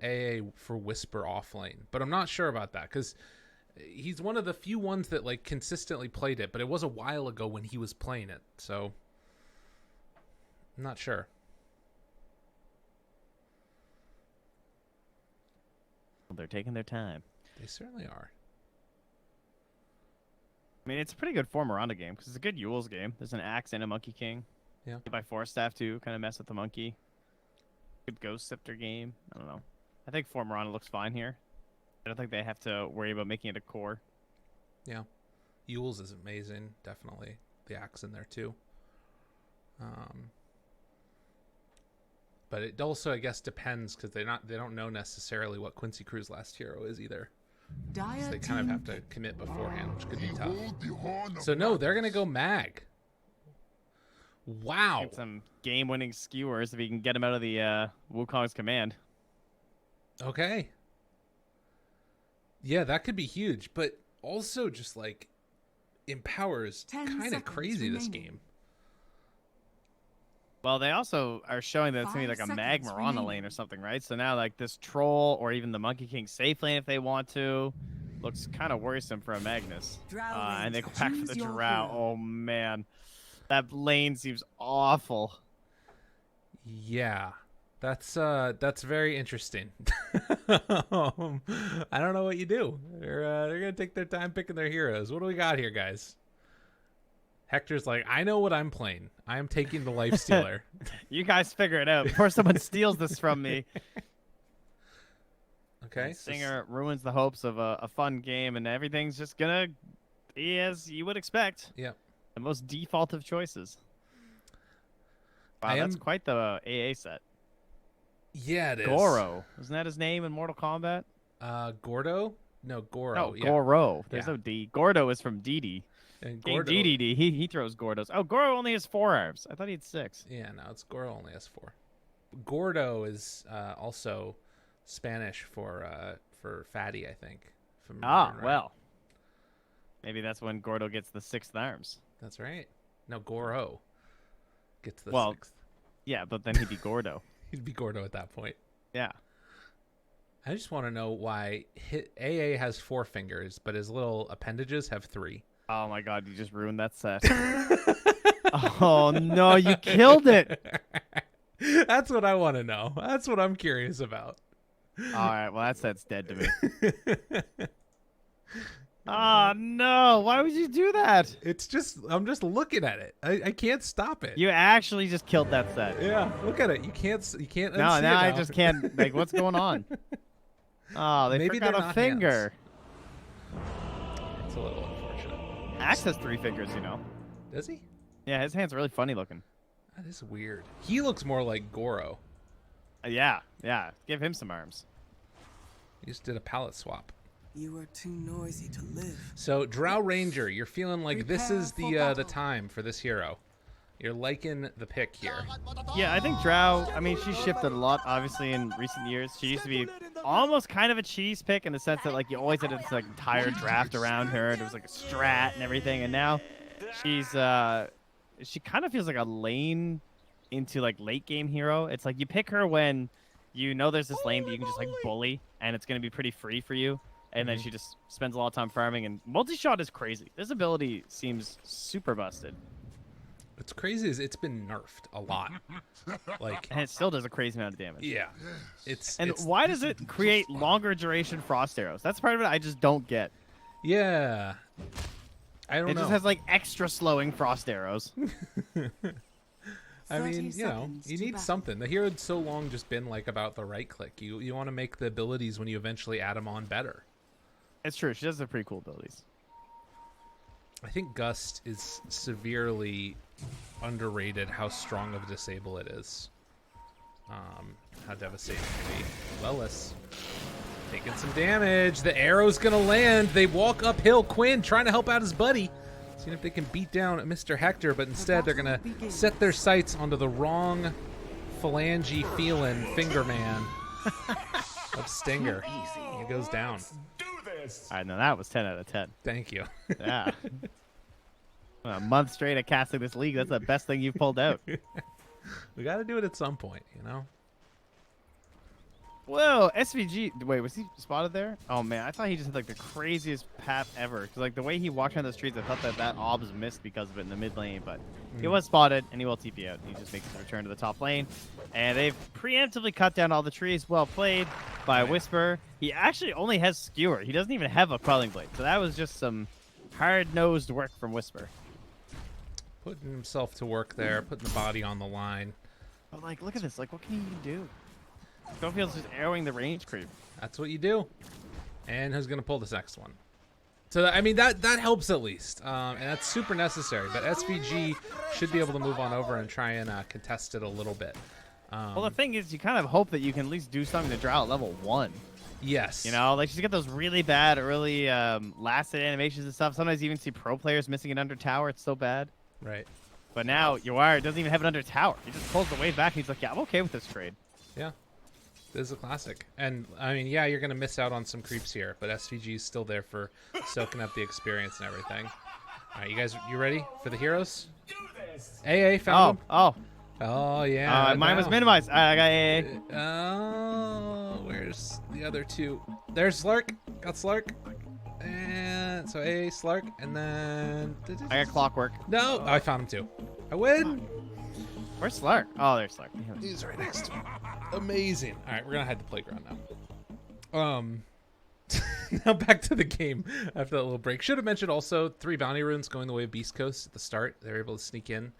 AA for Whisper offlane, but I'm not sure about that because he's one of the few ones that like consistently played it, but it was a while ago when he was playing it, so I'm not sure. They're taking their time. They certainly are. I mean, it's a pretty good form around a game because it's a good Yule's game. There's an Axe and a Monkey King. Yeah. By Force Staff too, kind of mess with the monkey. Good Ghost Scepter game. I don't know. I think Formorana looks fine here. I don't think they have to worry about making it a core. Yeah. Yule's is amazing, definitely. The Axe in there too. But it also, I guess, depends because they don't know necessarily what Quincy Crew's last hero is either. So they kind of have to commit beforehand, which could be tough. So no, they're gonna go Mag. Wow. Get some game-winning skewers if he can get him out of the Wukong's command. Okay. Yeah, that could be huge, but also just like Empower is kind of crazy this game. Well, they also are showing that it's going to be like a Mag Mirana lane or something, right? So now like this Troll or even the Monkey King safe lane if they want to looks kind of worrisome for a Magnus. And they go back for the Drow. Oh, man. That lane seems awful. Yeah. That's very interesting. I don't know what you do. They're going to take their time picking their heroes. What do we got here, guys? Hector's like, I know what I'm playing. I am taking the Lifestealer. You guys figure it out before someone steals this from me. Okay. Singer ruins the hopes of a fun game, and everything's just going to be as you would expect. Yep. The most default of choices. Wow, that's quite the AA set. Yeah, it is. Goro. Isn't that his name in Mortal Kombat? Gordo? No, Goro. No, yeah. Goro. There's no D. Gordo is from DD. And King Gordo, DDD, he throws Gordos. Oh, Goro only has 4 arms. I thought he had 6. Yeah, no, it's Goro only has 4. Gordo is also Spanish for fatty, I think. Right. Well. Maybe that's when Gordo gets the 6th arms. That's right. No, Goro gets the 6th. Yeah, but then he'd be Gordo. He'd be Gordo at that point. Yeah. I just want to know why AA has 4 fingers, but his little appendages have 3. Oh my god, you just ruined that set. Oh no, you killed it. That's what I want to know. That's what I'm curious about. Alright, well that set's dead to me. Oh no, why would you do that? It's just, I'm just looking at it. I can't stop it. You actually just killed that set. Yeah, look at it. You can't unsee No, it now I just can't, like, what's going on? Oh, they Maybe forgot a finger. It's a little unfortunate. Axe has 3 fingers, you know. Does he? Yeah, his hand's really funny looking. That is weird. He looks more like Goro. Yeah. Give him some arms. He just did a palette swap. You are too noisy to live. So, Drow Ranger, you're feeling like this is the time for this hero. You're liking the pick here. Yeah, I think Drow, I mean, she's shifted a lot, obviously, in recent years. She used to be almost kind of a cheese pick in the sense that, like, you always had this, like, entire draft around her. There was, like, a strat and everything. And now she's, she kind of feels like a lane into, like, late game hero. It's like you pick her when you know there's this lane that you can just, like, bully, and it's going to be pretty free for you. And then she just spends a lot of time farming. And multi-shot is crazy. This ability seems super busted. What's crazy is it's been nerfed a lot. Like, and it still does a crazy amount of damage. Yeah. Why does it create longer duration frost arrows? That's part of it I just don't get. Yeah. I don't know. It just has like extra slowing frost arrows. I mean, you know, you need something. The hero had so long just been like about the right click. You want to make the abilities when you eventually add them on better. It's true. She does have pretty cool abilities. I think Gust is severely underrated how strong of a disable it is. How devastating it can be. Lellis taking some damage. The arrow's going to land. They walk uphill. Quinn trying to help out his buddy. Seeing if they can beat down Mr. Hector, but instead they're going to set their sights onto the wrong phalange feeling finger man of Stinger. He goes down. All right, now that was 10 out of 10. Thank you. Yeah. A month straight of casting this league, that's the best thing you've pulled out. We got to do it at some point, you know? Whoa, SVG. Wait, was he spotted there? Oh man, I thought he just had like the craziest path ever. Cause like the way he walked around the streets, I thought that obs missed because of it in the mid lane, but he was spotted and he will TP out. He just makes his return to the top lane, and they've preemptively cut down all the trees. Well played by Whisper. He actually only has Skewer. He doesn't even have a Quelling Blade, so that was just some hard-nosed work from Whisper. Putting himself to work there, putting the body on the line. But like, look at this. Like, what can he even do? Schofield's just arrowing the range creep. That's what you do. And who's going to pull this next one? So, I mean, that helps at least. And that's super necessary. But SVG should be able to move on over and try and contest it a little bit. Well, the thing is, you kind of hope that you can at least do something to Drow at level 1. Yes. You know, like, she's got those really bad early last-hit animations and stuff. Sometimes you even see pro players missing it under tower. It's so bad. Right. But now, Yuar doesn't even have it under tower. He just pulls the wave back, and he's like, yeah, I'm okay with this trade. Yeah. This is a classic. And, I mean, yeah, you're going to miss out on some creeps here, but SVG is still there for soaking up the experience and everything. All right, you guys, you ready for the heroes? AA found him. Oh, yeah. Mine was minimized. I got AA. Oh, where's the other two? There's Slark. Got Slark. And so AA, Slark, and then... I got Clockwork. No, I found him too. I win. Where's Slark? Oh, there's Slark. He's right next to him. Amazing. All right, we're gonna head to playground now. Now back to the game after that little break. Should have mentioned also 3 bounty runes going the way of Beast Coast at the start. They were able to sneak in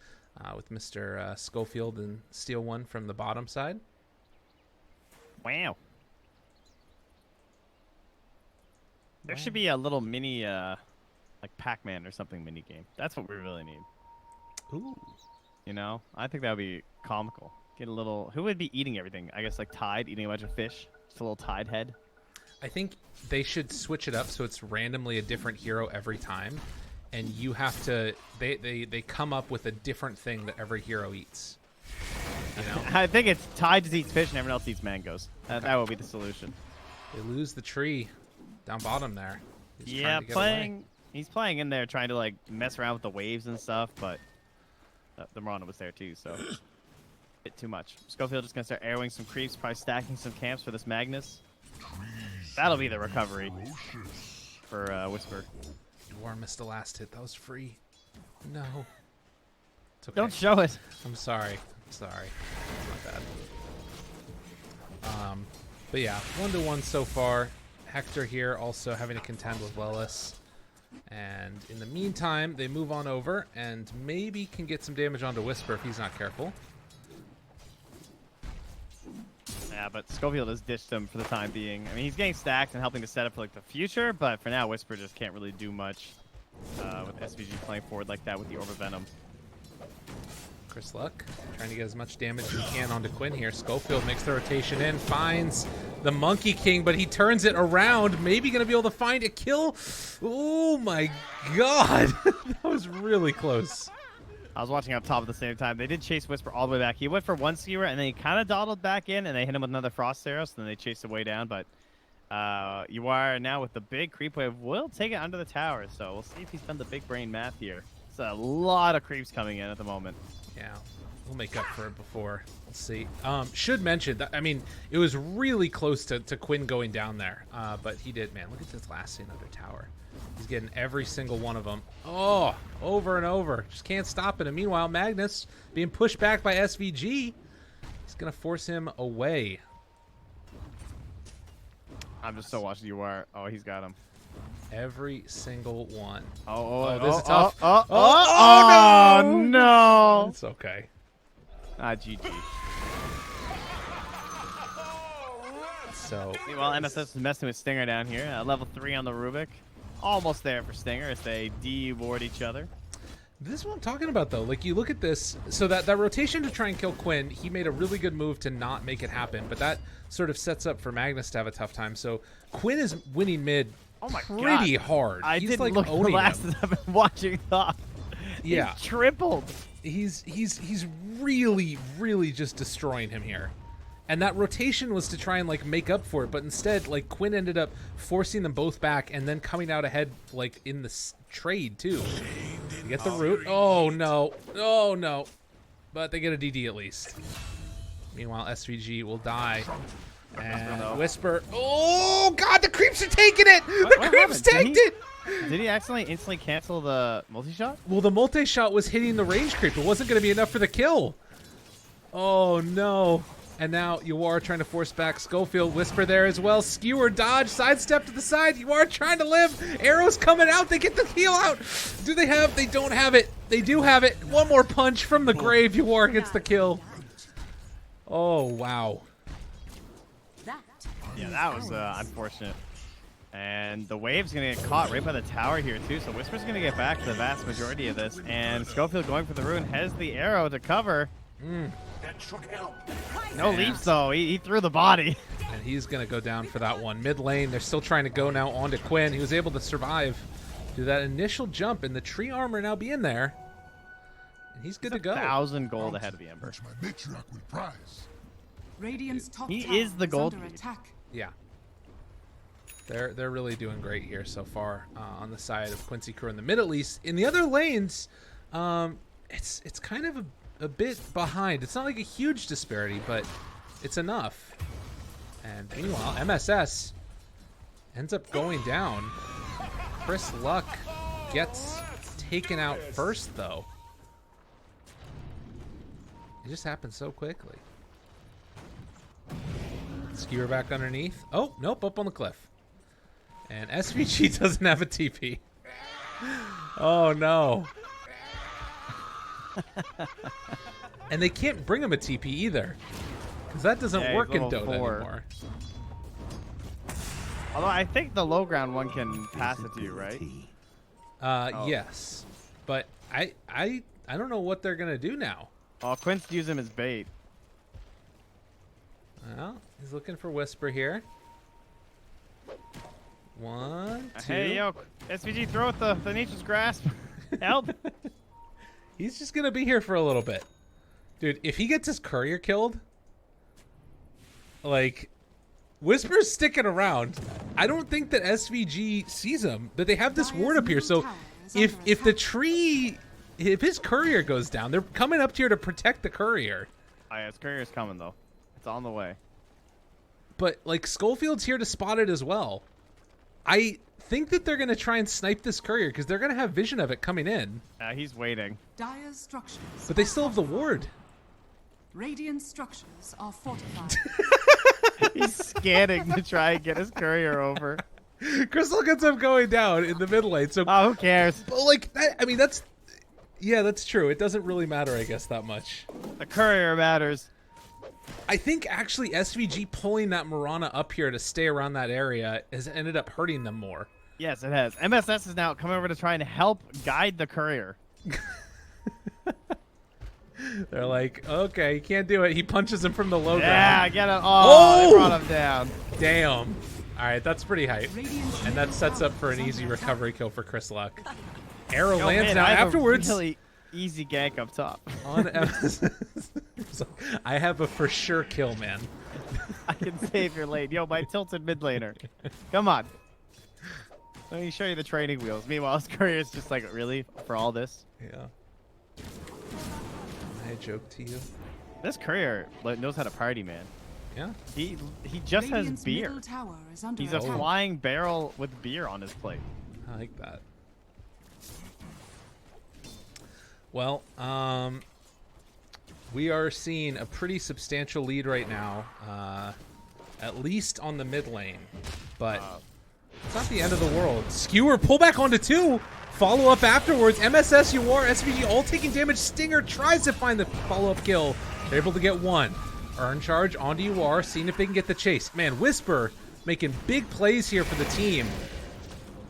with Mr. Schofield and steal one from the bottom side. Wow. There should be a little mini, like Pac-Man or something mini game. That's what we really need. Ooh. You know, I think that would be comical. Get a little. Who would be eating everything? I guess like Tide eating a bunch of fish. Just a little Tide head. I think they should switch it up so it's randomly a different hero every time, and you have to. They come up with a different thing that every hero eats. You know? I think it's Tide just eats fish and everyone else eats mangoes. That will be the solution. They lose the tree down bottom there. Yeah, playing. He's playing in there trying to like mess around with the waves and stuff, but the Mirana was there too, so. Bit too much. Schofield just gonna start arrowing some creeps, probably stacking some camps for this Magnus. That'll be the recovery for Whisper. War missed the last hit. That was free. No. It's okay. Don't show it. I'm sorry. I'm sorry. It's not bad. But yeah, 1-1 so far. Hector here also having to contend with Lelis. And in the meantime, they move on over and maybe can get some damage onto Whisper if he's not careful. Yeah, but Schofield has ditched him for the time being. I mean, he's getting stacked and helping to set up for like the future, but for now, Whisper just can't really do much with SVG playing forward like that with the Orb of Venom. Chris Luck trying to get as much damage as he can onto Quinn here. Schofield makes the rotation in, finds the Monkey King, but he turns it around. Maybe going to be able to find a kill. Oh my god. That was really close. I was watching up top at the same time. They did chase Whisper all the way back. He went for one skewer, and then he kind of dawdled back in, and they hit him with another Frost Arrow, so then they chased it way down. But you are now with the big creep wave. Will take it under the tower, so we'll see if he's done the big brain math here. It's a lot of creeps coming in at the moment. Yeah, we'll make up for it before. We'll see. Should mention that, I mean, it was really close to Quinn going down there, but he did. Man, look at this last scene under tower. He's getting every single one of them. Oh, over and over. Just can't stop it. And meanwhile, Magnus being pushed back by SVG. He's going to force him away. I'm just still watching you are. Oh, he's got him. Every single one. This is tough. Oh, no. It's okay. GG. So, meanwhile, MSS is messing with Stinger down here. Level 3 on the Rubik. Almost there for Stinger as they de-ward each other. This is what I'm talking about, though. Like, you look at this. So that rotation to try and kill Quinn, he made a really good move to not make it happen. But that sort of sets up for Magnus to have a tough time. So Quinn is winning mid pretty hard. I He's didn't like look at the last as I've been watching top. Yeah. He's tripled. He's really, really just destroying him here. And that rotation was to try and like make up for it, but instead, like Quinn ended up forcing them both back and then coming out ahead, like in the trade too. You get the root. Oh no! Oh no! But they get a DD at least. Meanwhile, SVG will die And Whisper. Oh, God, the creeps are taking it. The creeps tanked it. Did he accidentally instantly cancel the multi-shot? Well, the multi-shot was hitting the range creep. It wasn't going to be enough for the kill. Oh, no. And now you are trying to force back Schofield. Whisper there as well. Skewer, dodge, sidestep to the side. You are trying to live. Arrows coming out. They get the heal out. Do they have? They don't have it. They do have it. One more punch from the grave. You are gets the kill. Oh, wow. Yeah, that was unfortunate. And the wave's going to get caught right by the tower here, too. So Whisper's going to get back to the vast majority of this. And Schofield going for the rune has the arrow to cover. No leaps, though. He threw the body. And he's going to go down for that one. Mid lane, they're still trying to go now onto Quinn. He was able to survive through that initial jump, and the tree armor now being there. And he's good to go. 1,000 gold ahead of the Ember. He is the gold. Yeah. They're really doing great here so far on the side of Quincy Crew in the mid, at least. In the other lanes, it's kind of a bit behind. It's not like a huge disparity, but it's enough. And meanwhile, MSS ends up going down. Chris Luck gets taken out first, though. It just happened so quickly. Skewer back underneath. Oh, nope, up on the cliff. And SVG doesn't have a TP. Oh, no. And they can't bring him a TP either, because that doesn't work in Dota anymore. Although I think the low ground one can pass it to you, right? Yes. But I don't know what they're going to do now. Oh, Quincy used him as bait. Well, he's looking for Whisper here. 1, 2. Hey, yo, SVG, throw it the Nature's Grasp. Help. He's just going to be here for a little bit. Dude, if he gets his courier killed, like, Whisper's sticking around. I don't think that SVG sees him, but they have this ward up here. So if the tree, if his courier goes down, they're coming up here to protect the courier. Oh, yeah, his courier's coming, though. It's on the way. But, like, Schofield's here to spot it as well. I think that they're going to try and snipe this courier because they're going to have vision of it coming in. He's waiting. Dire's structures but they still have the ward. Radiant structures are fortified. He's scanning to try and get his courier over. Crystal gets him going down in the mid lane. So, who cares? But like, I mean, that's true. It doesn't really matter, I guess, that much. The courier matters. I think actually SVG pulling that Mirana up here to stay around that area has ended up hurting them more. Yes, it has. MSS is now coming over to try and help guide the courier. They're like, okay, he can't do it. He punches him from the low ground. Yeah, get him. Oh, they brought him down. Damn. All right, that's pretty hype. And that sets up for an easy recovery kill for Chris Luck. Arrow lands now. Afterwards, really easy gank up top. On I have a for sure kill, man. I can save your lane. Yo, my tilted mid laner. Come on. Let me show you the training wheels. Meanwhile, his courier is just like, really? For all this? Yeah. I joke to you. This courier knows how to party, man. Yeah. He just has beer. He's a attack. flying barrel with beer on his plate. I like that. Well, we are seeing a pretty substantial lead right now, at least on the mid lane, but it's not the end of the world. Skewer, pull back onto 2. Follow up afterwards. MSS, UR, SVG all taking damage. Stinger tries to find the follow-up kill. They're able to get 1. Earn charge onto UR, seeing if they can get the chase. Man, Whisper making big plays here for the team.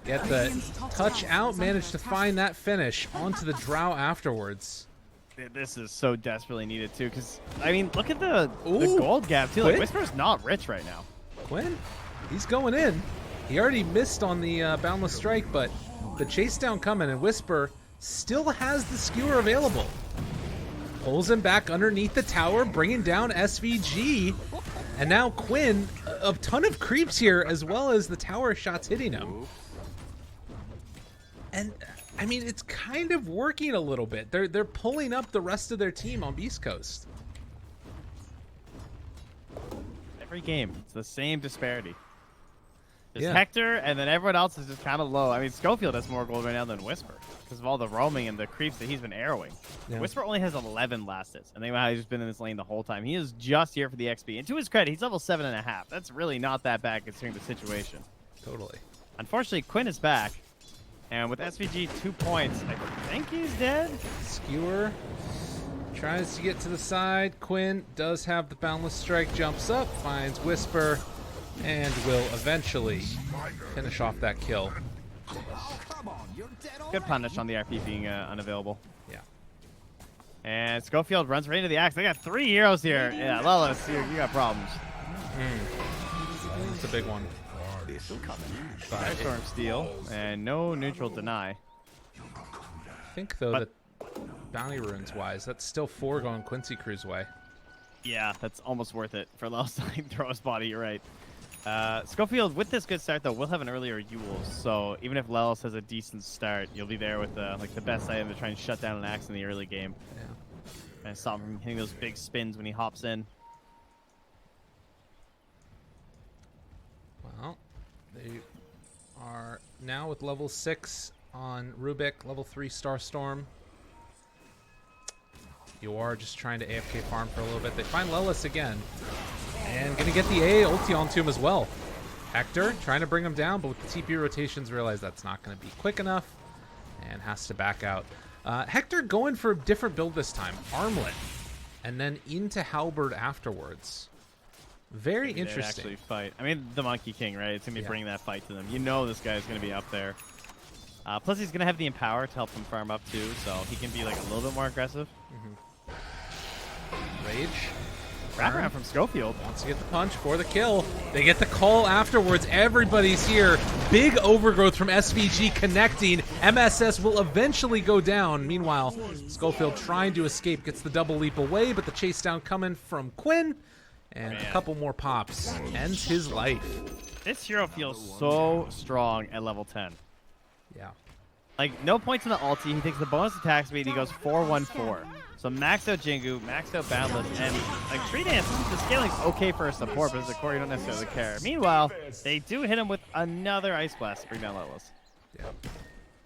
Get the touch out, managed to find that finish onto the Drow afterwards. This is so desperately needed, too, because, I mean, look at the gold gap, too. Like, Whisper's not rich right now. Quinn, he's going in. He already missed on the Boundless Strike, but the chase down coming, and Whisper still has the skewer available. Pulls him back underneath the tower, bringing down SVG. And now Quinn, a ton of creeps here, as well as the tower shots hitting him. And I mean, it's kind of working a little bit. They're pulling up the rest of their team on Beast Coast. Every game, it's the same disparity. Just Yeah. Hector, and then everyone else is just kind of low. I mean, Schofield has more gold right now than Whisper because of all the roaming and the creeps that he's been arrowing. Yeah. Whisper only has 11 last hits, and think about how he's just been in this lane the whole time. He is just here for the XP. And to his credit, he's level 7.5. That's really not that bad considering the situation. Totally. Unfortunately, Quinn is back, and with SVG 2 points, I think he's dead. Skewer tries to get to the side. Quinn does have the Boundless Strike, jumps up, finds Whisper, and will eventually finish off that kill. Good punish on the RP being unavailable. Yeah. And Schofield runs right into the axe. They got 3 heroes here. Yeah, Lelis, you got problems. It's a big one. Firestorm steal, and no neutral deny. I think, though, that bounty runes wise, that's still 4 going Quincy Crew's way. Yeah, that's almost worth it for Lelis to throw his body, you're right. Schofield, with this good start, though, will have an earlier Yule, so even if Lelis has a decent start, you'll be there with like the best item to try and shut down an axe in the early game. Yeah. And stop him from hitting those big spins when he hops in. Well, they are now with level 6 on Rubik, level 3 Starstorm. You are just trying to AFK farm for a little bit. They find Lelis again. And gonna get the A ulti onto him as well. Hector trying to bring him down, but with the TP rotations, realize that's not gonna be quick enough and has to back out. Hector going for a different build this time. Armlet. And then into Halberd afterwards. Very Maybe they'd interesting. actually fight. I mean, the Monkey King, right? It's going to be bringing that fight to them. You know this guy's going to be up there. Plus, he's going to have the Empower to help him farm up, too, so he can be like a little bit more aggressive. Rage. Wraparound from Schofield. Wants to get the punch for the kill. They get the call afterwards. Everybody's here. Big overgrowth from SVG connecting. MSS will eventually go down. Meanwhile, Schofield trying to escape, gets the double leap away, but the chase down coming from Quinn. And a couple more pops. Ends his life. This hero feels so strong at level 10. Yeah. Like, no points in the ulti. He takes the bonus attack speed. He goes 4-1-4. So maxed out Jingu, maxed out Boundless, and like Tree Dance, the scaling's okay for a support, but as a core, you don't necessarily care. Meanwhile, they do hit him with another Ice Blast to bring down Lelis. Yeah.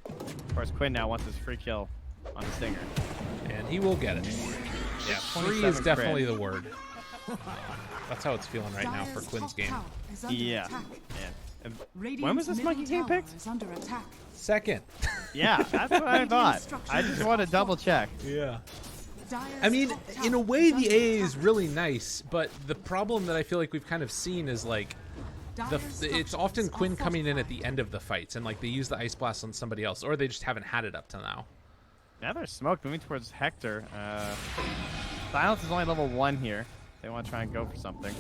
Of course, Quinn now wants his free kill on the Stinger. And he will get it. Yeah, free is definitely the word. That's how it's feeling right now for Quinn's game. Yeah. And when was this Monkey King picked? Second. Yeah, that's what I thought. I just want to double check. Yeah. I mean, in a way, the A is really nice, but the problem that I feel like we've kind of seen is like, it's often Quinn coming in at the end of the fights, and like they use the Ice Blast on somebody else, or they just haven't had it up to now. Now there's smoke moving towards Hector. Silence is only level 1 here. They want to try and go for something.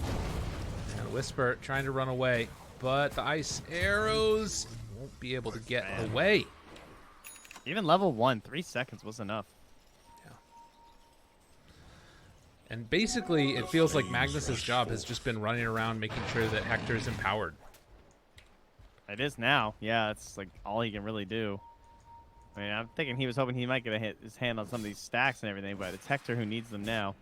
And Whisper trying to run away, but the ice arrows won't be able to get away. Even level 1, 3 seconds was enough. And basically, it feels like Magnus's job has just been running around making sure that Hector's empowered. It is now. Yeah, it's like all he can really do. I mean, I'm thinking he was hoping he might get his hand on some of these stacks and everything, but it's Hector who needs them now.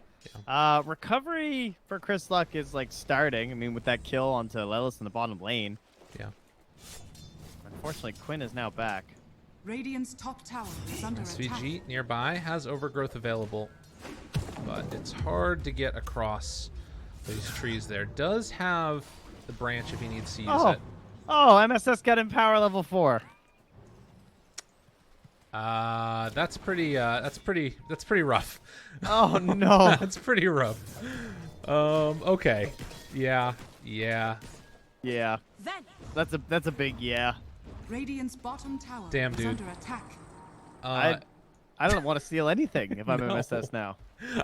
Yeah. Recovery for Chris Luck is like starting. I mean, with that kill onto Lelis in the bottom lane. Yeah. Unfortunately, Quinn is now back. Radiant's top tower is under attack. SVG nearby has overgrowth available, but it's hard to get across these trees there. Does have the branch if he needs to use it. Oh, MSS got Empower level 4. That's pretty rough. Oh no. That's pretty rough. Okay. Yeah. That's a big yeah. Radiant's bottom tower Damn, is dude. under attack. I don't want to steal anything if I'm MSS now.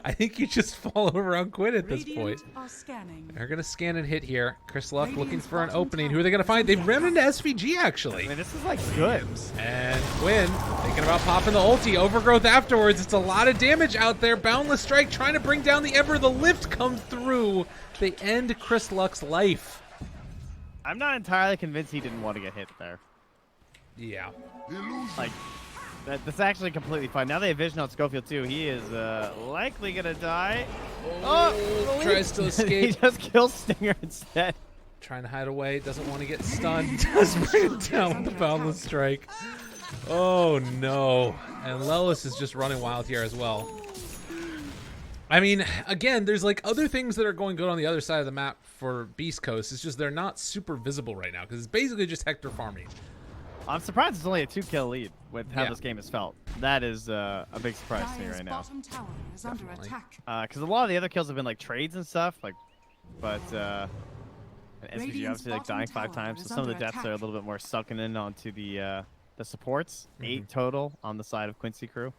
I think you just follow around Quinn at this Radiant point. are scanning. They're going to scan and hit here. Chris Luck looking for an opening. Who are they going to find? They've ran into SVG, actually. I mean, this is like good. And Quinn thinking about popping the ulti. Overgrowth afterwards. It's a lot of damage out there. Boundless Strike trying to bring down the Ember. The lift comes through. They end Chris Luck's life. I'm not entirely convinced he didn't want to get hit there. Yeah. Like, That's actually completely fine. Now they have vision on Schofield too. He is likely gonna die. Oh, tries to he escape. just kills Stinger instead. Trying to hide away. Doesn't want to get stunned. Does bring it down with the Boundless Strike. Oh, no. And Lelis is just running wild here as well. I mean, again, there's like other things that are going good on the other side of the map for Beast Coast. It's just they're not super visible right now because it's basically just Hector farming. I'm surprised it's only a 2-kill lead with how this game has felt. That is a big surprise to me right now. Bottom tower is under attack. Because a lot of the other kills have been like trades and stuff, like, but SVG obviously like dying 5 times, so some of the deaths are a little bit more sucking in onto the supports. 8 total on the side of Quincy crew.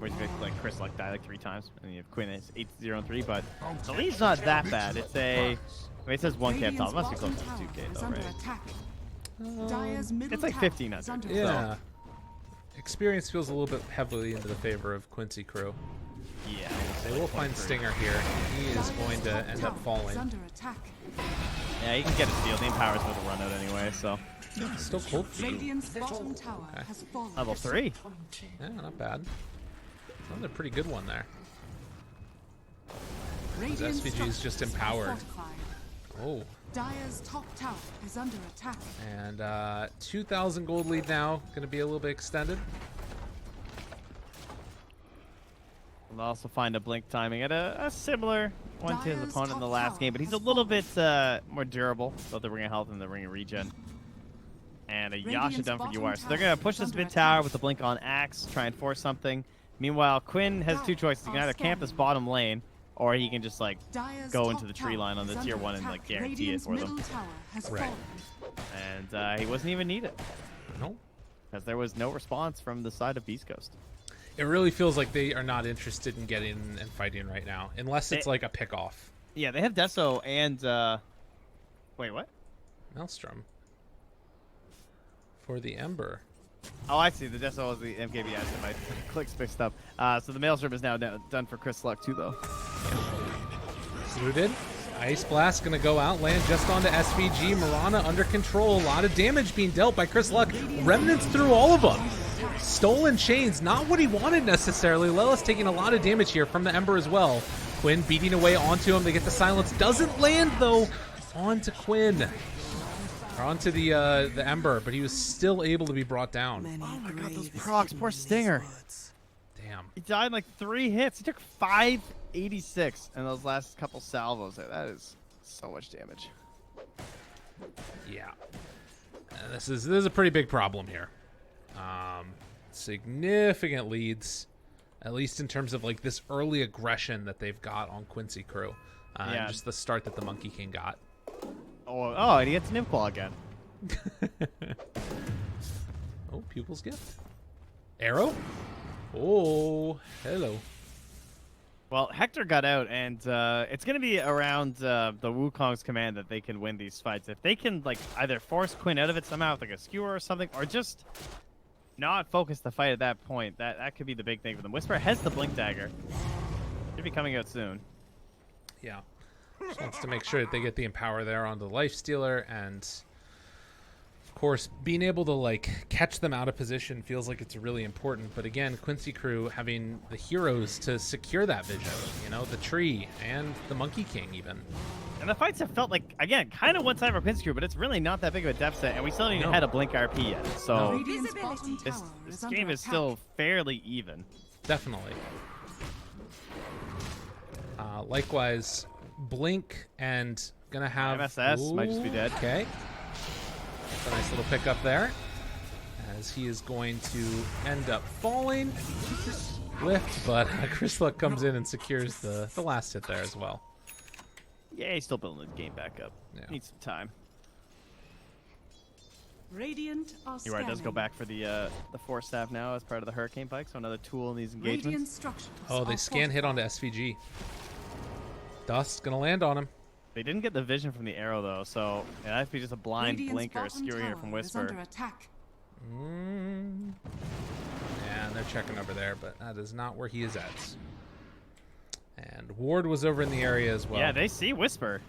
Whereas you like Chris like died like 3 times, and you have Quinn is 8-0-3, but the lead's not that bad. It's a, I mean, it says 1K up top. It must be close to 2K though, right? It's like 1500. Yeah. Experience feels a little bit heavily into the favor of Quincy crew. Yeah. They will find Stinger here. He is going to end up falling. Yeah, he can get a steal. The Empower's with a run out anyway, so. Still cold. Radiant's bottom tower has fallen. Level 3. Yeah, not bad. Another pretty good one there. His SVG is just empowered. Oh. Dire's top tower is under attack. And 2,000 gold lead now. Going to be a little bit extended. We'll also find a blink timing at a similar one to his opponent in the last game, but he's a little bit more durable. Both the Ring of Health and the Ring of Regen. And a Yasha done for UR. So they're going to push this mid tower with the blink on Axe, try and force something. Meanwhile, Quinn has 2 choices. He can either camp this bottom lane, or he can just like go into the tree line on the tier 1 and like guarantee it for them. Right. And he wasn't even needed. No. Because there was no response from the side of Beast Coast. It really feels like they are not interested in getting and fighting right now, unless it's like a pick-off. Yeah, they have Deso and wait, what? Maelstrom. For the Ember. Oh, I see. The Deso was the MKB. I said my clicks mixed up. So the Maelstrom is now done for Chris Luck too, though. Rooted. Ice Blast gonna go out, land just onto SVG. Mirana under control. A lot of damage being dealt by Chris Luck. Remnants through all of them. Stolen chains, not what he wanted necessarily. Lelis taking a lot of damage here from the Ember as well. Quinn beating away onto him. They get the silence. Doesn't land though. Onto Quinn. Or onto the Ember, but he was still able to be brought down. Oh my god, those procs. Poor Stinger. Damn. He died in like 3 hits. He took 586 in those last couple salvos there. That is so much damage. Yeah. This is a pretty big problem here. Significant leads, at least in terms of like this early aggression that they've got on Quincy crew. And just the start that the Monkey King got. Oh, and he gets an Imquaw again. Oh, Pupil's Gift. Arrow? Oh, hello. Well, Hector got out, and it's going to be around the Wukong's command that they can win these fights. If they can like either force Quinn out of it somehow with like a skewer or something, or just not focus the fight at that point, that could be the big thing for them. Whisper has the Blink Dagger. Should be coming out soon. Yeah. Just wants to make sure that they get the Empower there on the Lifestealer, and of course being able to like catch them out of position feels like it's really important. But again, Quincy crew having the heroes to secure that vision, you know, the tree and the Monkey King even. And the fights have felt like, again, kind of one-sided for Quincy crew, but it's really not that big of a deficit, and we still haven't even had a Blink RP yet. So this game is still fairly even. Definitely. Likewise, Blink and gonna have MSS might just be dead. Okay. That's a nice little pickup there. As he is going to end up falling. Lift, but Chris Luck comes in and secures the last hit there as well. Yeah, he's still building the game back up. Yeah. Needs some time. Radiant are UR does go back for the Force Staff now as part of the Hurricane Pike, so another tool in these engagements. Oh, they scan hit onto SVG. Dust gonna land on him. They didn't get the vision from the arrow though, so it has to be just a blind blinker skewering her from Whisper. Yeah, and they're checking over there, but that is not where he is at. And Ward was over in the area as well. Yeah, they see Whisper.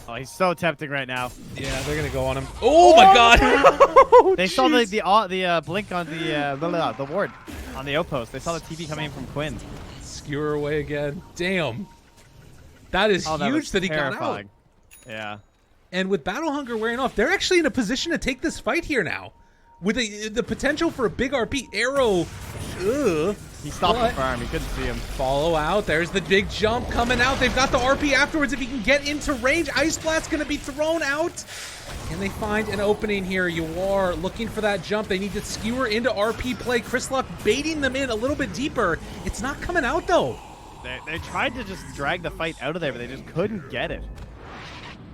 Oh, he's so tempting right now. Yeah, they're gonna go on him. Oh my God! They saw the blink on the ward on the outpost. They saw the TP coming in from Quinn. Skewer away again. Damn. That is That huge was that he terrifying. got out. Yeah. And with Battle Hunger wearing off, they're actually in a position to take this fight here now. With the potential for a big RP. Arrow. Ugh. He stopped the farm. He couldn't see him. Follow out. There's the big jump coming out. They've got the RP afterwards. If he can get into range, Ice Blast's going to be thrown out. Can they find an opening here? You are looking for that jump. They need to skewer into RP play. Chris Luck baiting them in a little bit deeper. It's not coming out, though. They tried to just drag the fight out of there, but they just couldn't get it.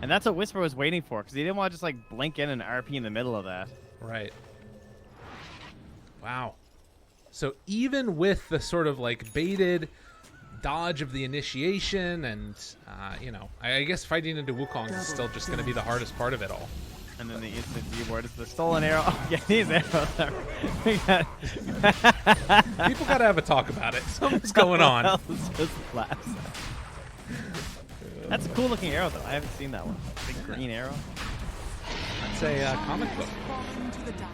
And that's what Whisper was waiting for, because he didn't want to just like blink in and RP in the middle of that. Right. Wow. So even with the sort of like baited dodge of the initiation and, you know, I guess fighting into Wukong is still just going to be the hardest part of it all. And then the instant D-ward is the stolen arrow. Oh, yeah, these arrows are... People got to have a talk about it. Something's going on. That's a cool looking arrow, though. I haven't seen that one. Big green arrow. That's a comic book. Fallen to the dire.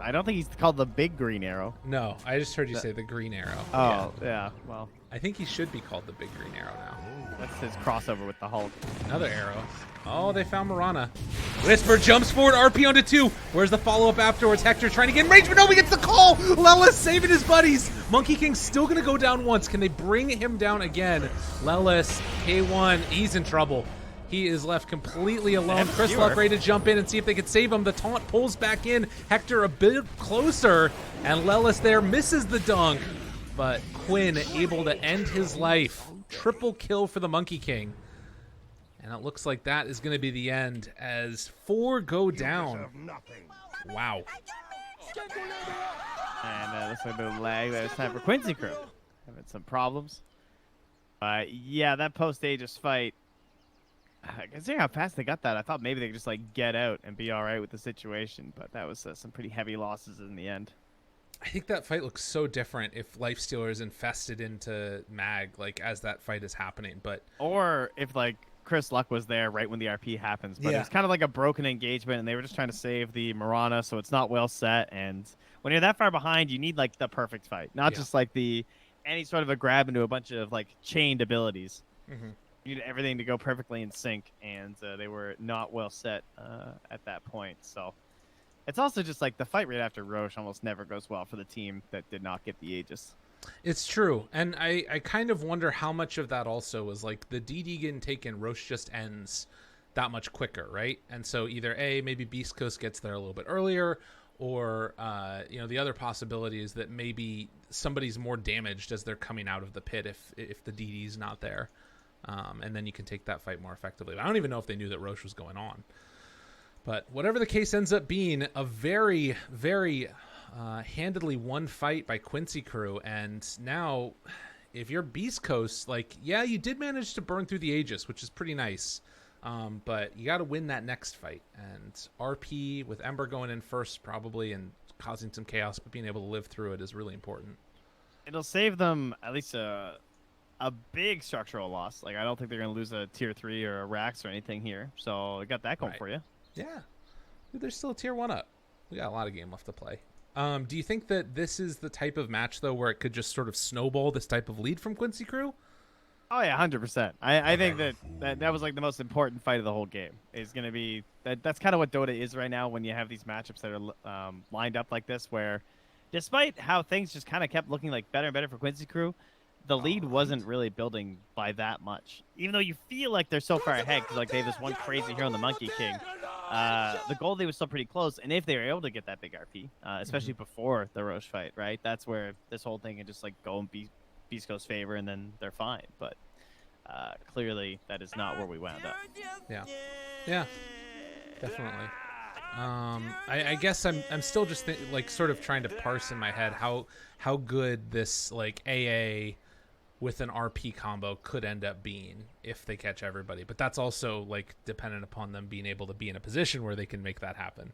I don't think he's called the big green arrow. No, I just heard you say the green arrow. Oh, yeah. Well, I think he should be called the big green arrow now. that's his crossover with the Hulk. Another arrow. Oh, they found Mirana. Whisper jumps forward, RP onto 2. Where's the follow-up afterwards? Hector trying to get in range, but no, he gets the call! Lelis saving his buddies! Monkey King's still going to go down once. Can they bring him down again? Lelis, K1, he's in trouble. He is left completely alone. Chris Luck ready to jump in and see if they can save him. The taunt pulls back in. Hector a bit closer, and Lelis there misses the dunk. But Quinn able to end his life. Triple kill for the Monkey King. And it looks like that is going to be the end as 4 go down. Wow. And looks like a bit of lag there. It's time for Quincy crew. Having some problems. Yeah, that post-Aegis fight. Considering how fast they got that, I thought maybe they could just like get out and be all right with the situation. But that was some pretty heavy losses in the end. I think that fight looks so different if Lifestealer is infested into Mag, like as that fight is happening. But or if like Chris Luck was there right when the RP happens. But Yeah. it was kind of like a broken engagement, and they were just trying to save the Mirana, so it's not well set. And when you're that far behind, you need like the perfect fight, not just like any sort of a grab into a bunch of like chained abilities. Mhm. You need everything to go perfectly in sync, and they were not well set at that point. So it's also just like the fight right after Roche almost never goes well for the team that did not get the Aegis. It's true. And I kind of wonder how much of that also was like the DD getting taken, Roche just ends that much quicker, right? And so either A, maybe Beast Coast gets there a little bit earlier, or, you know, the other possibility is that maybe somebody's more damaged as they're coming out of the pit if the DD's not there. And then you can take that fight more effectively. I don't even know if they knew that Roche was going on. But whatever the case ends up being, a very, very handedly won fight by Quincy crew. And now, if you're Beast Coast, like, yeah, you did manage to burn through the Aegis, which is pretty nice. But you got to win that next fight. And RP with Ember going in first probably and causing some chaos, but being able to live through it is really important. It'll save them at least a big structural loss. Like, I don't think they're going to lose a tier 3 or a Rax or anything here. So, got that going for you. Yeah. Dude, there's still a tier 1 up. We got a lot of game left to play. Do you think that this is the type of match, though, where it could just sort of snowball this type of lead from Quincy crew? Oh, yeah, 100%. I think that was, like, the most important fight of the whole game. Is going to be... That's kind of what Dota is right now when you have these matchups that are lined up like this, where despite how things just kind of kept looking, like, better and better for Quincy crew, the lead wasn't really building by that much. Even though you feel like they're so far ahead, because like they have this one crazy hero in the Monkey King. The goal they was still pretty close, and if they were able to get that big RP, especially before the Roche fight, right? That's where this whole thing can just like go in Beast Coast's favor, and then they're fine. But clearly, that is not where we wound up. Yeah, definitely. I guess I'm still just like sort of trying to parse in my head how good this like AA with an RP combo could end up being if they catch everybody. But that's also like dependent upon them being able to be in a position where they can make that happen,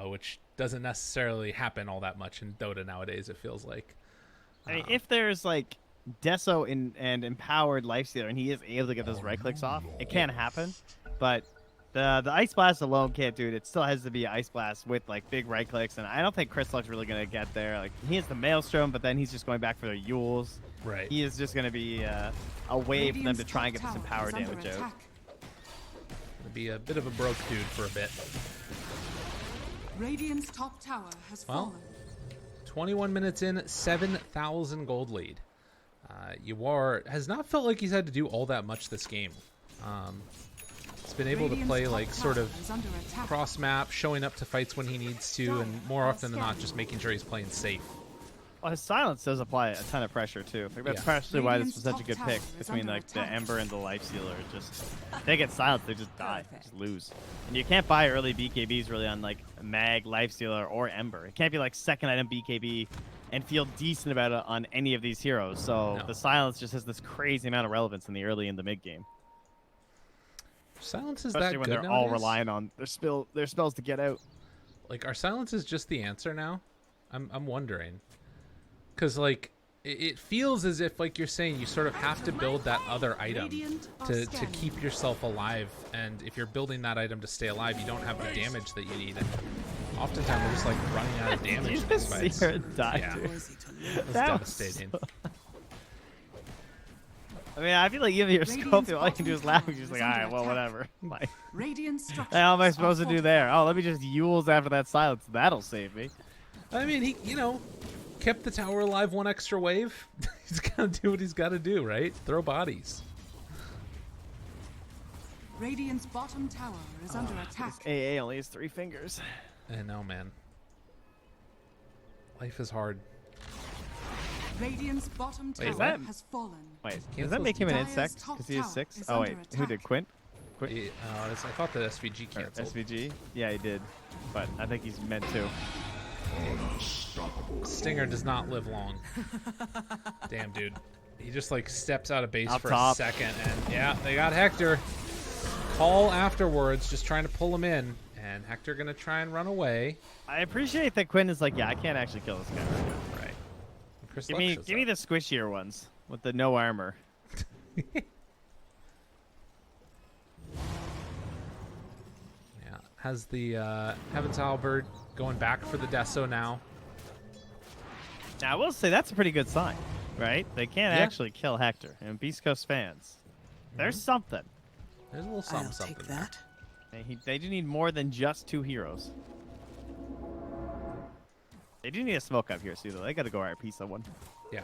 which doesn't necessarily happen all that much in Dota nowadays, it feels like. I mean, if there's like Deso and empowered Lifestealer and he is able to get those right clicks off, it can happen. but the Ice Blast alone can't do it. It still has to be Ice Blast with like big right clicks, and I don't think Chris Luck's really gonna get there. Like he has the Maelstrom, but then he's just going back for the Yules. Right. He is just gonna be a way for them to try and get some power damage out. Gonna be a bit of a broke dude for a bit. Radiant's top tower has fallen. 21 minutes in, 7,000 gold lead. Yuar has not felt like he's had to do all that much this game. He's been able to play like sort of cross map, showing up to fights when he needs to, and more often than not just making sure he's playing safe. Well, his silence does apply a ton of pressure too. I think that's partially why this was such a good pick between like the Ember and the Life Stealer. Just if they get silenced, they just die, just lose. And you can't buy early BKBs really on like Mag, Life Stealer, or Ember. It can't be like second item BKB and feel decent about it on any of these heroes. So the silence just has this crazy amount of relevance in the early and the mid game. Silence is especially that when good they're all nowadays? relying on their spells to get out. Like, are silences just the answer now? I'm wondering. Because, like, it feels as if, like you're saying, you sort of have to build that other item to keep yourself alive. And if you're building that item to stay alive, you don't have the damage that you need. And oftentimes, we're just, like, running out of damage in these fights. See her die, Yeah. dude. That's That was devastating. I mean, I feel like even your scope, all you can do is laugh. You're just like, all right, well, whatever. Like, how am I supposed to do there? Oh, let me just Yules after that silence. That'll save me. I mean, he, you know, kept the tower alive one extra wave. He's got to do what he's got to do, right? Throw bodies. Radiant's bottom tower is under attack. AA only has 3 fingers. I know, man. Life is hard. Radiant's bottom Wait, tower has fallen. Wait, does that make him an insect? Because he has 6? Oh, wait. Who did? Quint? I thought that SVG canceled. SVG? Yeah, he did. But I think he's meant to. Stinger does not live long. Damn, dude. He just, like, steps out of base Up for top. a second. And, yeah, they got Hector. Call afterwards, just trying to pull him in. And Hector going to try and run away. I appreciate that Quinn is like, yeah, I can't actually kill this guy right now. Right. Chris Give Luck me shows the up. squishier ones with the no armor. Yeah, has the Heaven's Halberd going back for the Deso now. Now, I will say that's a pretty good sign, right? They can't actually kill Hector. And Beast Coast fans, there's something. There's a little something, I'll something take there. that. They do need more than just 2 heroes. They do need a smoke up here, too, though. They got to go RP someone. Yeah.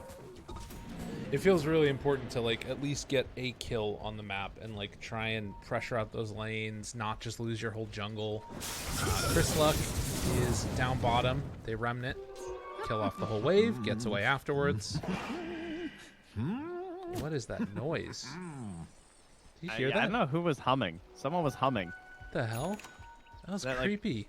It feels really important to, like, at least get a kill on the map and, like, try and pressure out those lanes, not just lose your whole jungle. Chris Luck is down bottom. They remnant. Kill off the whole wave. Gets away afterwards. What is that noise? Did you hear that? I don't know who was humming. Someone was humming. What the hell? That was that, like- creepy.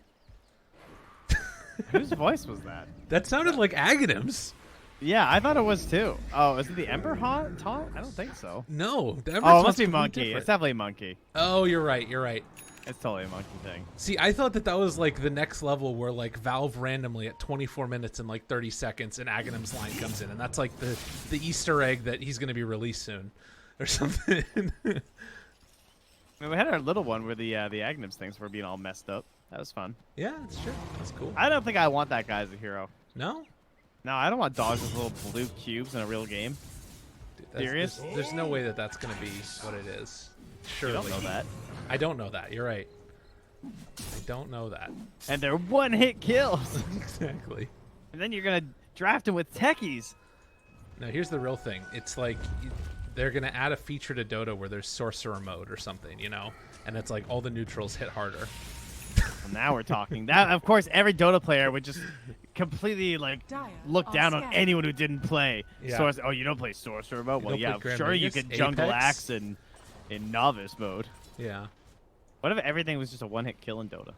Whose voice was that? That sounded like Aghanim's. Yeah, I thought it was, too. Oh, is it the Ember taunt? I don't think so. No. The Oh, it Everett's must be completely Monkey. different. It's definitely Monkey. Oh, you're right. You're right. It's totally a Monkey thing. See, I thought that was like the next level where like Valve randomly at 24 minutes and like 30 seconds and Aghanim's line comes in, and that's like the Easter egg that he's going to be released soon or something. I mean, we had our little one where the Agnim's things were being all messed up. That was fun. Yeah, that's true. That's cool. I don't think I want that guy as a hero. No? No, I don't want dogs with little blue cubes in a real game. Dude, Serious? There's no way that that's going to be what it is. Surely. You don't know that. I don't know that. You're right. I don't know that. And they're one-hit kills. Exactly. And then you're going to draft him with techies. No, here's the real thing. It's like they're going to add a feature to Dota where there's sorcerer mode or something, you know? And it's like all the neutrals hit harder. Well, now we're talking. That, of course, every Dota player would just completely like look down on anyone who didn't play. Yeah. Oh, you don't play sorcerer mode? You Well, don't yeah, play Grand sure you Vegas, could jungle Apex? axe in novice mode. Yeah. What if everything was just a one-hit kill in Dota?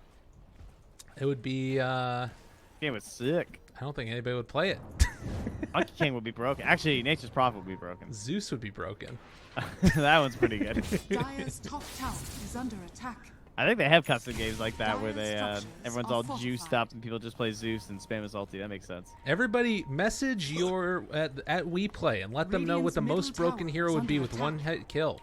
It would be, Game was sick. I don't think anybody would play it. Monkey King would be broken. Actually, Nature's Prophet would be broken. Zeus would be broken. That one's pretty good. Dire's top tower is under attack. I think they have custom games like that where they everyone's all juiced up and people just play Zeus and spam his ulti. That makes sense. Everybody message your at WePlay and let them know what the most broken hero would be with one hit kill.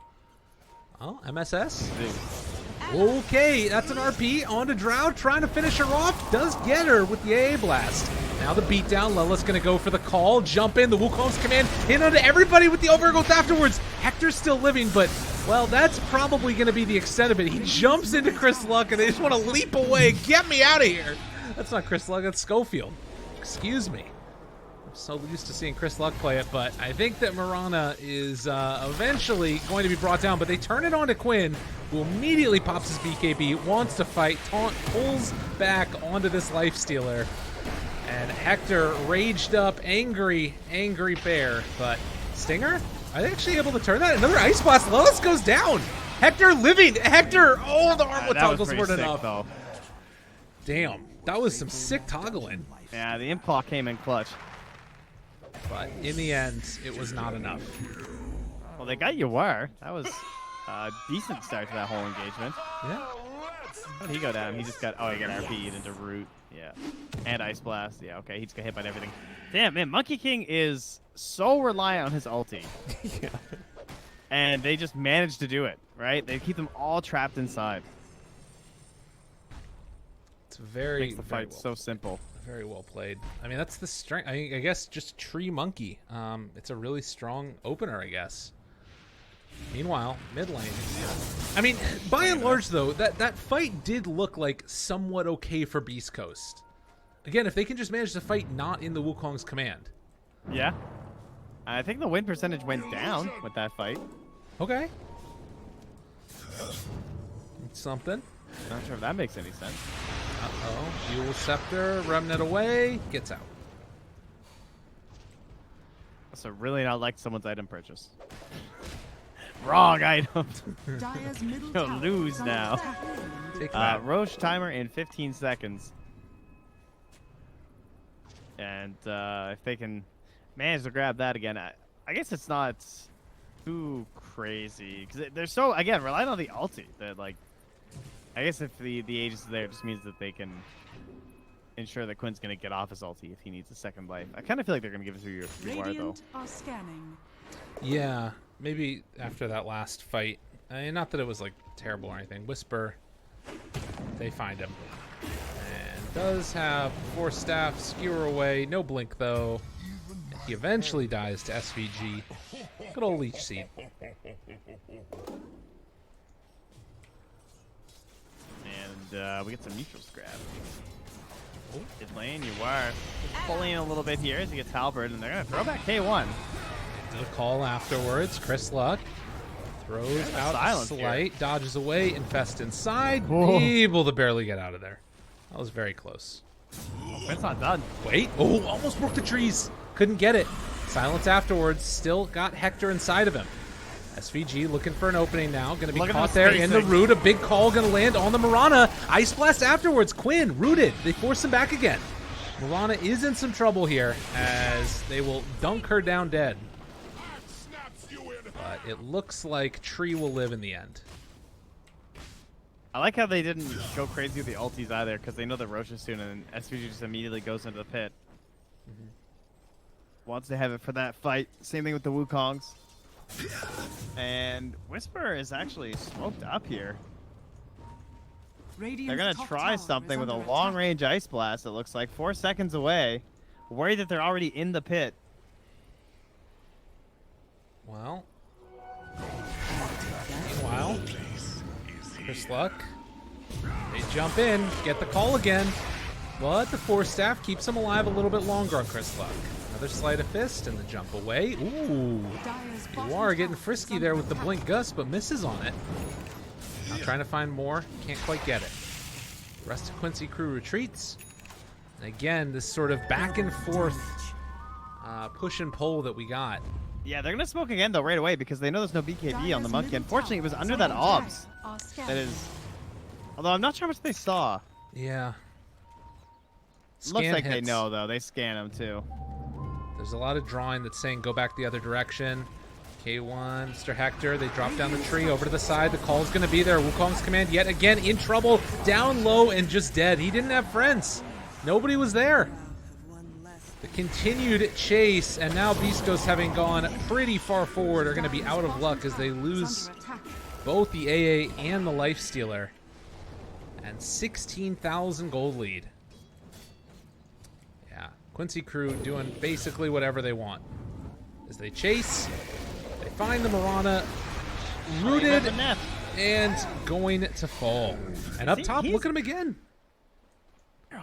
Oh, MSS? Zeus. Okay, that's an RP onto Drow, trying to finish her off. Does get her with the AA blast. Now the beatdown. Lela's going to go for the call. Jump in. The Wukong's command. Hit onto everybody with the overgrowth afterwards. Hector's still living, but, well, that's probably going to be the extent of it. He jumps into Chris Luck, and they just want to leap away. Get me out of here. That's not Chris Luck. That's Schofield. Excuse me. I'm so used to seeing Chris Luck play it, but I think that Mirana is eventually going to be brought down, but they turn it on to Quinn, who immediately pops his BKB, wants to fight, taunt, pulls back onto this Lifestealer. And Hector raged up, angry bear. But Stinger, are they actually able to turn that? Another Ice Blast. Lilith goes down. Hector living. Hector, oh, the arm with toggles weren't enough. Though. Damn, that was some sick toggling. Yeah, the imp claw came in clutch. But in the end, it was not enough. Well, they got War. That was a decent start to that whole engagement. Yeah. How did he go down? He just got, he got RP'd into Root. Yeah. And Ice Blast. Yeah, okay. He just got hit by everything. Damn, man. Monkey King is so reliant on his ulti. Yeah. And they just managed to do it, right? They keep them all trapped inside. It's very, makes the fight so simple. Very well played. I mean, that's the strength. I guess just Tree Monkey. It's a really strong opener, I guess. Meanwhile, mid lane. I mean, by and large, though, that fight did look like somewhat okay for Beast Coast. Again, if they can just manage to fight not in the Wukong's command. Yeah. I think the win percentage went down with that fight. Okay. Something. Not sure if that makes any sense. Uh-oh. Dual Scepter, Remnant away, gets out. So really not like someone's item purchase. Wrong item. Dire's middle You'll tower lose is under now. attack. Take that. Roche timer in 15 seconds. And if they can manage to grab that again, I guess it's not too crazy. Because they're so, again, relying on the ulti. That, like, I guess if the Aegis is there, it just means that they can ensure that Quinn's going to get off his ulti if he needs a second life. I kind of feel like they're going to give it to your Reward, though. Radiant are scanning. Yeah, maybe after that last fight. I mean, not that it was, like, terrible or anything. Whisper, they find him. And does have 4 staff, skewer away. No blink, though. He eventually dies to SVG. Good old Leech Seed. And we get some neutrals grab. Mid lane, you are pulling a little bit here as he gets Halberd, and they're going to throw back K1. Did a call afterwards. Chris Luck throws out Slight, dodges away, Infest inside. Whoa. Able to barely get out of there. That was very close. It's not done. Wait. Oh, almost broke the trees. Couldn't get it. Silence afterwards. Still got Hector inside of him. SVG looking for an opening now. Going to be caught there in the root. A big call going to land on the Mirana. Ice Blast afterwards. Quinn rooted. They force him back again. Mirana is in some trouble here as they will dunk her down dead. But it looks like Tree will live in the end. I like how they didn't go crazy with the ultis either, because they know the Roche is soon, and SVG just immediately goes into the pit. Wants to have it for that fight. Same thing with the Wukongs. And Whisper is actually smoked up here. Radiant's They're going to top try tower something is with a under long-range Ice Blast, it looks like. 4 seconds away. Worried that they're already in the pit. Well. Meanwhile, Chris Luck. They jump in, get the call again. But the 4 staff keeps him alive a little bit longer on Chris Luck. Another Sleight of Fist and the jump away. Ooh. Dire's bottom You are getting tower frisky is there under with the attack. Blink Gust, but misses on it. Now trying to find more. Can't quite get it. The rest of Quincy crew retreats. And again, this sort of back and forth push and pull that we got. Yeah, they're going to smoke again, though, right away, because they know there's no BKB on the Dire's Monkey. middle Unfortunately, it was tower under is that under OBS. attack. Are That scanning. is... Although I'm not sure how much they saw. Yeah. Looks Scan like they hits. know, though. They scan them, too. There's a lot of drawing that's saying go back the other direction. K1, Mr. Hector, they drop down the tree over to the side. The call's going to be there. Wukong's command yet again in trouble. Down low and just dead. He didn't have friends. Nobody was there. The continued chase, and now Beast Coast, having gone pretty far forward, are going to be out of luck as they lose Under attack. both the AA and the Lifestealer. And 16,000 gold lead. Yeah, Quincy crew doing basically whatever they want. As they chase, they find the Marana, rooted, and going to fall. And up top, look at him again. 0-9,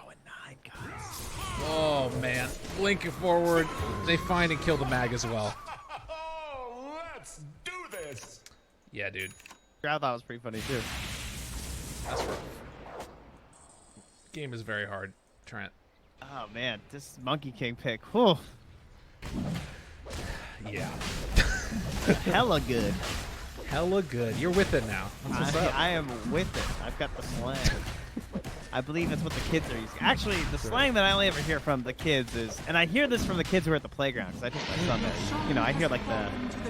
guys. Oh, man. Blinking forward, they find and kill the mag as well. Let's do this. Yeah, dude. I thought was pretty funny, too. That's rough. Game is very hard, Trent. Oh, man. This Monkey King pick. Whew. Yeah. Hella good. Hella good. You're with it now. That's what's up. I am with it. I've got the slang. I believe that's what the kids are using. Actually, the slang that I only ever hear from the kids is, and I hear this from the kids who are at the playground, because I think my son there. You know, I hear like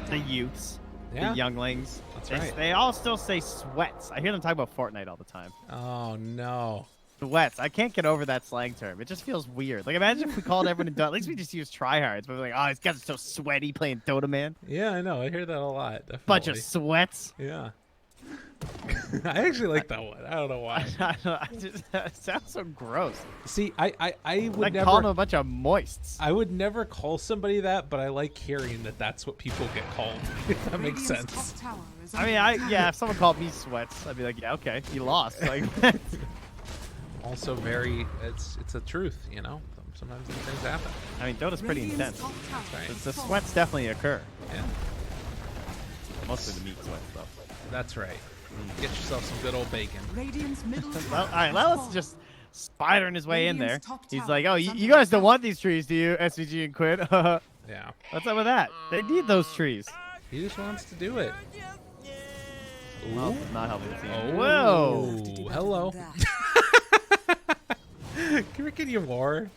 the youths, Yeah. the younglings. That's right. They all still say sweats. I hear them talk about Fortnite all the time. Oh, no. Sweats. I can't get over that slang term. It just feels weird. Like, imagine if we called everyone in Dota. At least we just use tryhards. But we're like, oh, these guys are so sweaty playing Dota, man. Yeah, I know. I hear that a lot. Definitely. Bunch of sweats. Yeah. I actually like that one. I don't know why. I just, it sounds so gross. See, I would Like never calling them a bunch of moists. I would never call somebody that, but I like hearing that that's what people get called. If that makes Radiant's sense. top tower is I mean, under attack. yeah, if someone called me sweats, I'd be like, yeah, okay, you lost. Like, Also, very it's a truth, you know. Sometimes these things happen. I mean, Dota's pretty Radiant's intense. top tower right. is The falling. sweats definitely occur. Yeah, Mostly the meat sweats, though. that's right. Get yourself some good old bacon. Radiant's middle tower Well, all right, is Lelis falling. just spidering his way in there. Radiant's top He's tower like, oh, is you under guys don't attack. want these trees, do you, SVG and Quinn? What's Yeah, up with that? They need those trees. he just wants to do it. Oh, Ooh. not helping the team. Oh, Whoa. To do better hello. than that. Can you war?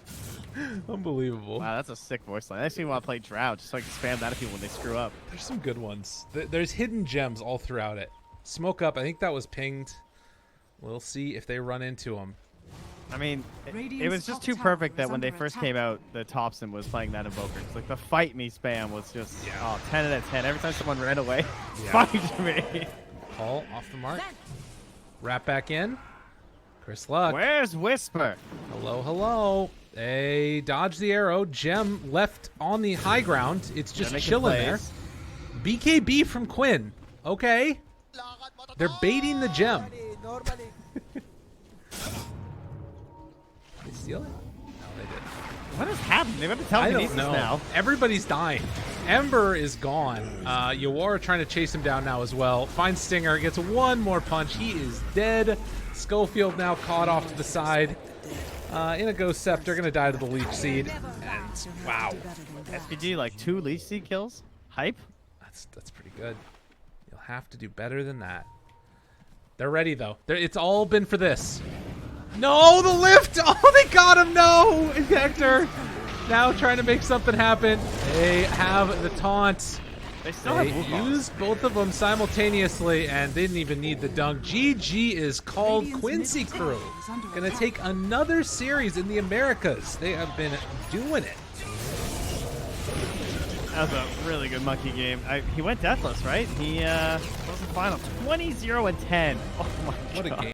Unbelievable. Wow, that's a sick voice line. I actually want to play Drow just so I can spam that at people when they screw up. There's some good ones. There's hidden gems all throughout it. Smoke up. I think that was pinged. We'll see if they run into them. I mean, it Radiant's was just top too tower perfect that is when they under first attack. came out, the Thompson was playing that Invoker. It's like the fight me spam was just, Yeah. oh, 10 out of 10. Every time someone ran away, Yeah. fight me. Call off the mark. Wrap back in. Chris Luck. Where's Whisper? Hello, hello. They dodge the arrow. Gem left on the high ground. It's just They're making chilling there. plays. BKB from Quinn. Okay. They're baiting the gem. They steal it? No, they didn't. What has happened? They're going to I telekinesis don't know. now. Everybody's dying. Ember is gone. Yawara trying to chase him down now as well. Finds Stinger. Gets one more punch. He is dead. Schofield now caught off to the side. In a Ghost Scepter. Going to die to the Leech Seed. And wow. Do better than that. SPG, like 2 Leech Seed kills? Hype? That's pretty good. You'll have to do better than that. They're ready, though. It's all been for this. No, the lift! Oh, they got him! No! Hector now trying to make something happen. They have the taunt. They still They have Wukong. used both of them simultaneously and didn't even need the dunk. GG is called. Radiant's Quincy middle crew tower is under gonna attack. take another series in the Americas. They have been doing it. That was a really good monkey game. He went deathless, right? He what was the final? 20-0-10. Oh my god. What a game.